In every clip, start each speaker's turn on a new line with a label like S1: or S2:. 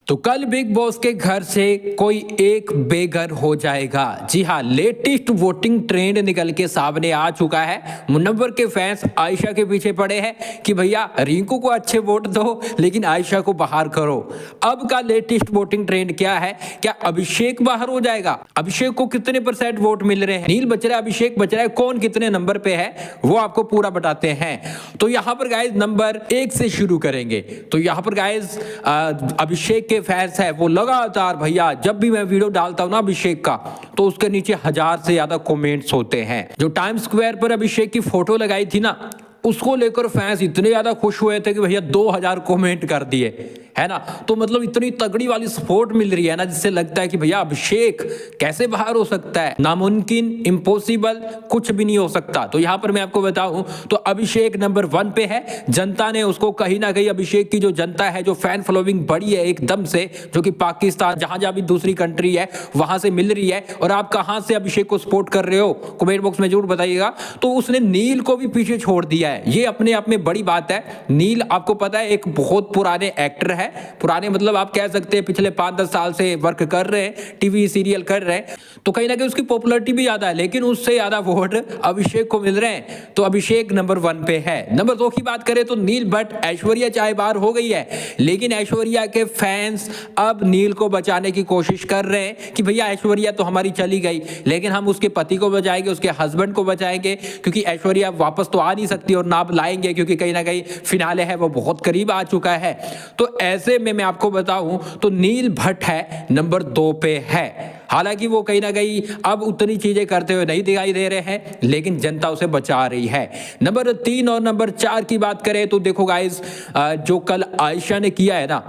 S1: तो कल big boss के घर से कोई एक बेघर हो जाएगा। जी हाँ, लेटेस्ट वोटिंग ट्रेंड निकल के सामने आ चुका है। मुनव्वर के फैंस आयशा के पीछे पड़े हैं कि भैया रिंकू को अच्छे वोट दो लेकिन आयशा को बाहर करो। अब का लेटेस्ट वोटिंग ट्रेंड क्या है? क्या अभिषेक बाहर हो जाएगा? अभिषेक को कितने % वोट मिल रहे हैं? नील बच रहा है, अभिषेक बच रहा है, कौन कितने नंबर पे है वो आपको पूरा बताते हैं। तो यहाँ पर गाइज नंबर 1 से शुरू करेंगे। तो यहाँ पर गाइज अभिषेक फैंस है वो लगातार, भैया जब भी मैं वीडियो डालता हूं ना अभिषेक का, तो उसके नीचे 1000 से ज्यादा कमेंट्स होते हैं। जो टाइम स्क्वायर पर अभिषेक की फोटो लगाई थी ना, उसको लेकर फैंस इतने ज्यादा खुश हुए थे कि भैया 2000 कमेंट कर दिए, है ना। तो मतलब इतनी तगड़ी वाली सपोर्ट मिल रही है ना, जिससे लगता है कि भैया अभिषेक कैसे बाहर हो सकता है। नामुमकिन, इम्पॉसिबल कुछ भी नहीं हो सकता। तो यहां पर मैं आपको बताऊं तो अभिषेक नंबर 1 पे है। जनता ने उसको कहीं ना कहीं, अभिषेक की जो जनता है, जो फैन फॉलोइंग बढ़ी है एकदम से, जो कि पाकिस्तान जहां जहां भी दूसरी कंट्री है वहां से मिल रही है। और आप कहां से अभिषेक को सपोर्ट कर रहे हो कमेंट बॉक्स में जरूर बताइएगा। तो उसने नील को भी पीछे छोड़ दिया है, ये अपने आप में बड़ी बात है। नील आपको पता है एक बहुत पुराने एक्टर है, पुराने मतलब आप कह सकते हैं पिछले 5-10 साल से वर्क कर रहे हैं, टीवी सीरियल कर रहे हैं, तो कहीं ना कहीं उसकी पॉपुलैरिटी भी ज्यादा है, लेकिन उससे ज्यादा वोट अभिषेक को मिल रहे हैं। तो अभिषेक नंबर 1 पे है। नंबर 2 की बात करें तो नील बट ऐश्वर्या चाहे बाहर हो गई है, लेकिन ऐश्वर्या के फैंस अब नील को बचाने की कोशिश कर रहे हैं कि भैया ऐश्वर्या तो हमारी चली गई, लेकिन हम उसके पति को बचाएंगे, उसके हस्बैंड को बचाएंगे, क्योंकि ऐश्वर्या वापस तो आ नहीं सकती और ना लाएंगे, क्योंकि कहीं ना कहीं फिनाले है वो बहुत करीब आ चुका है। तो ऐसे में मैं आपको बताऊं तो नील भट्ट है नंबर 2 पे है। हालांकि वो कहीं ना कहीं अब उतनी चीजें करते हुए नहीं दिखाई दे रहे हैं, लेकिन जनता उसे बचा रही है। नंबर 3 और नंबर 4 की बात करें तो देखो गाइस, जो कल आयशा ने किया है ना,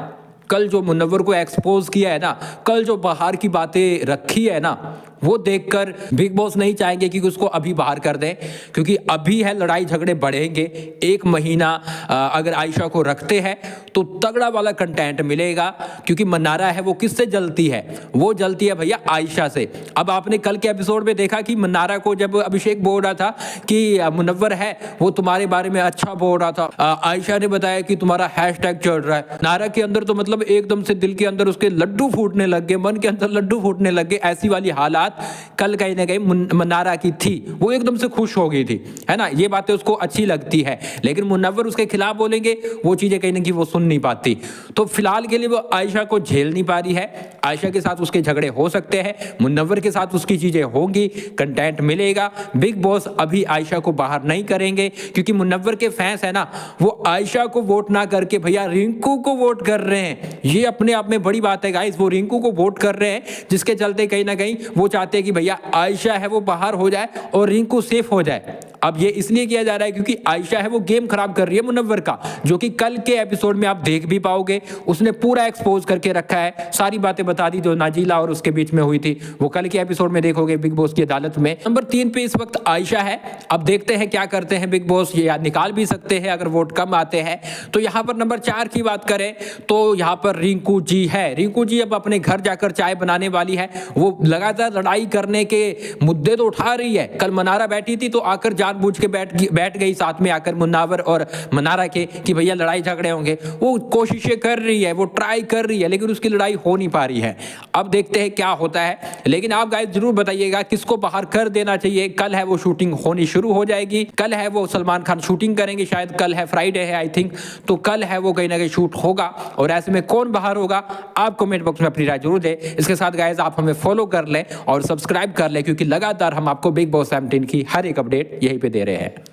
S1: कल जो मुनव्वर को एक्सपोज किया है ना, कल जो बाहर की बातें रखी है ना, वो देखकर बिग बॉस नहीं चाहेंगे कि उसको अभी बाहर कर दें, क्योंकि अभी है लड़ाई झगड़े बढ़ेंगे। 1 महीना अगर आयशा को रखते हैं तो तगड़ा वाला कंटेंट मिलेगा, क्योंकि मन्नारा है वो किससे जलती है? वो जलती है भैया आयशा से। अब आपने कल के एपिसोड में देखा कि मन्नारा को जब अभिषेक बोल रहा था कि मुनव्वर है वो तुम्हारे बारे में अच्छा बोल रहा था, आयशा ने बताया कि तुम्हारा हैशटैग चल रहा है। नारा के अंदर तो मतलब एकदम से दिल के अंदर उसके लड्डू फूटने लग गए, मन के अंदर लड्डू फूटने लग गए। ऐसी वाली हालात कल कहीं ना कहीं मन्नारा की थी, वो एकदम से खुश हो गई थी, है ना। ये बातें उसको अच्छी लगती है, लेकिन मुनव्वर उसके खिलाफ बोलेंगे, वो चीजें कहीं ना कहीं वो सुन नहीं पाती। तो फिलहाल के लिए वो आयशा को झेल नहीं पा रही है। आयशा के साथ उसके झगड़े हो सकते हैं, मुनव्वर के साथ उसकी चीजें होंगी, कंटेंट मिलेगा। बिग बॉस अभी आयशा को बाहर नहीं करेंगे, क्योंकि मुनव्वर के फैंस है ना, वो आयशा को वोट ना करके भैया रिंकू को वोट कर रहे हैं। ये अपने आप में बड़ी बात है गाइस, वो रिंकू को वोट कर रहे हैं, जिसके चलते कहीं ना कहीं वो चाहते हैं कि भैया आयशा है वो बाहर हो जाए और रिंकू सेफ हो जाए। अब ये इसलिए किया जा रहा है क्योंकि आयशा है वो गेम खराब कर रही है मुनव्वर का, जो कि कल के एपिसोड में आप देख भी पाओगे। उसने पूरा एक्सपोज करके रखा है, सारी बातें बता दी जो नाजीला और उसके बीच में हुई थी, वो कल के एपिसोड में देखोगे बिग बॉस की अदालत में। नंबर 3 पे इस वक्त आयशा है। अब देखते हैं क्या करते हैं बिग बॉस, ये निकाल भी सकते हैं अगर वोट कम आते हैं। तो यहाँ पर नंबर 4 की बात करें तो यहाँ पर रिंकू जी है। रिंकू जी अब अपने घर जाकर चाय बनाने वाली है। वो लगातार लड़ाई करने के मुद्दे तो उठा रही है। कल मनारा बैठी थी तो आकर जानबूझ के बैठ गई साथ में आकर मुनव्वर और मनारा के, कि भैया लड़ाई झगड़े होंगे। वो कोशिशें कर रही है, वो ट्राई कर रही है, लेकिन उसकी लड़ाई हो नहीं पा रही है। अब देखते हैं क्या होता है, लेकिन आप गाइस जरूर बताइएगा किसको बाहर कर देना चाहिए। कल है वो शूटिंग होनी शुरू हो जाएगी, कल है वो सलमान खान शूटिंग करेंगे, शायद कल है फ्राइडे है आई थिंक, तो कल है वो कहीं ना कहीं शूट होगा। और ऐसे में कौन बाहर होगा आप कमेंट बॉक्स में अपनी राय जरूर दें। इसके साथ गाइस आप हमें फॉलो कर लें और सब्सक्राइब कर लें, क्योंकि लगातार हम आपको बिग बॉस 17 की हर एक अपडेट यहीं पे दे रहे हैं।